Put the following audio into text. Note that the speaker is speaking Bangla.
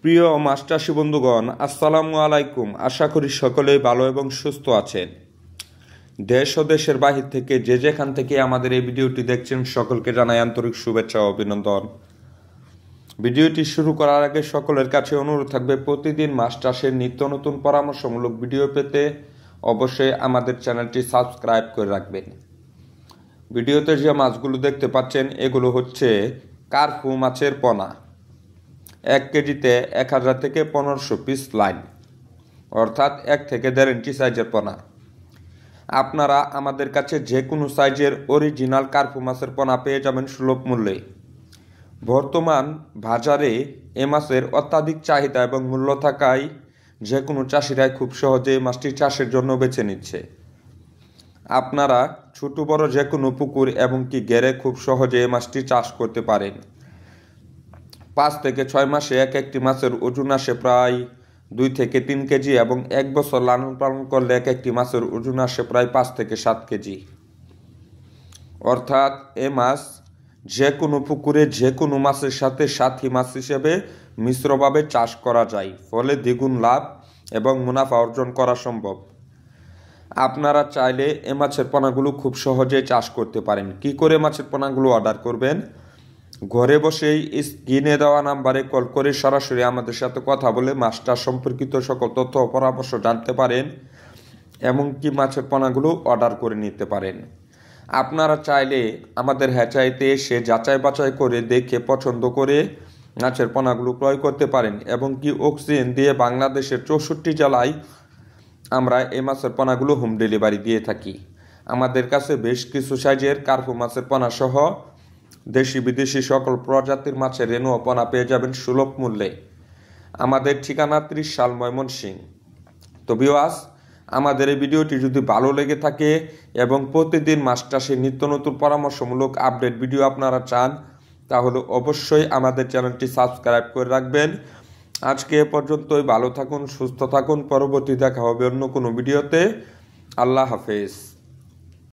প্রিয় মাছ চাষী বন্ধুগণ, আসসালামু আলাইকুম। আশা করি সকলেই ভালো এবং সুস্থ আছেন। দেশ ও দেশের বাহির থেকে যে যেখান থেকে আমাদের এই ভিডিওটি দেখছেন সকলকে জানাই আন্তরিক শুভেচ্ছা ও অভিনন্দন। ভিডিওটি শুরু করার আগে সকলের কাছে অনুরোধ থাকবে, প্রতিদিন মাছ চাষের নিত্য নতুন পরামর্শমূলক ভিডিও পেতে অবশ্যই আমাদের চ্যানেলটি সাবস্ক্রাইব করে রাখবেন। ভিডিওতে যে মাছগুলো দেখতে পাচ্ছেন এগুলো হচ্ছে কার্পু মাছের পোনা। 1 কেজিতে 1000 থেকে 1500 পিস লাইন, অর্থাৎ 1 থেকে 1.5 ইঞ্চি সাইজের পোনা। আপনারা আমাদের কাছে যে কোনো সাইজের অরিজিনাল কার্পু মাছের পোনা পেয়ে যাবেন সুলভ মূল্যে। বর্তমান বাজারে এ মাছের অত্যাধিক চাহিদা এবং মূল্য থাকায় যে কোনো চাষিরাই খুব সহজে মাছটি চাষের জন্য বেছে নিচ্ছে। আপনারা ছোট বড় যে কোনো পুকুর এবং কি ঘেরে খুব সহজে এই মাছটি চাষ করতে পারেন। 5 থেকে 6 মাসে একটি মাছের ওজন আসে প্রায় 2 থেকে 3 কেজি এবং 1 বছর লালন পালন করলে একটি মাছের ওজন আসে প্রায় 5 থেকে 7 কেজি। অর্থাৎ এ মাছ যে কোনো পুকুরে যে কোনো মাছের সাথে সাথী মাছ হিসেবে মিশ্রভাবে চাষ করা যায়, ফলে দ্বিগুণ লাভ এবং মুনাফা অর্জন করা সম্ভব। আপনারা চাইলে এ মাছের পোনাগুলো খুব সহজে চাষ করতে পারেন। কি করে মাছের পোনাগুলো অর্ডার করবেন? ঘরে বসেই স্ক্রিনে দেওয়া নাম্বারে কল করে সরাসরি আমাদের সাথে কথা বলে মাছটা সম্পর্কিত সকল তথ্য ও পরামর্শ জানতে পারেন, এমনকি মাছের পোনাগুলো অর্ডার করে নিতে পারেন। আপনারা চাইলে আমাদের হ্যাচারিতে এসে যাচাই বাছাই করে দেখে পছন্দ করে মাছের পোনাগুলো ক্রয় করতে পারেন, এবং কি অক্সিজেন দিয়ে বাংলাদেশের 64 জেলায় আমরা এই মাছের পোনাগুলো হোম ডেলিভারি দিয়ে থাকি। আমাদের কাছে বেশ কিছু সাইজের কার্পু মাছের পোনা সহ দেশি বিদেশি সকল প্রজাতির মাছের রেণু ও পোনা পেয়ে যাবেন সুলভ মূল্যে। আমাদের ঠিকানা 30 সাল ময়মনসিংহ। তো ভিউয়ার্স, আমাদের এই ভিডিওটি যদি ভালো লেগে থাকে এবং প্রতিদিন মাছ চাষের নিত্য নতুন পরামর্শমূলক আপডেট ভিডিও আপনারা চান, তাহলে অবশ্যই আমাদের চ্যানেলটি সাবস্ক্রাইব করে রাখবেন। আজকে এ পর্যন্তই। ভালো থাকুন, সুস্থ থাকুন। পরবর্তী দেখা হবে অন্য কোনো ভিডিওতে। আল্লাহ হাফেজ।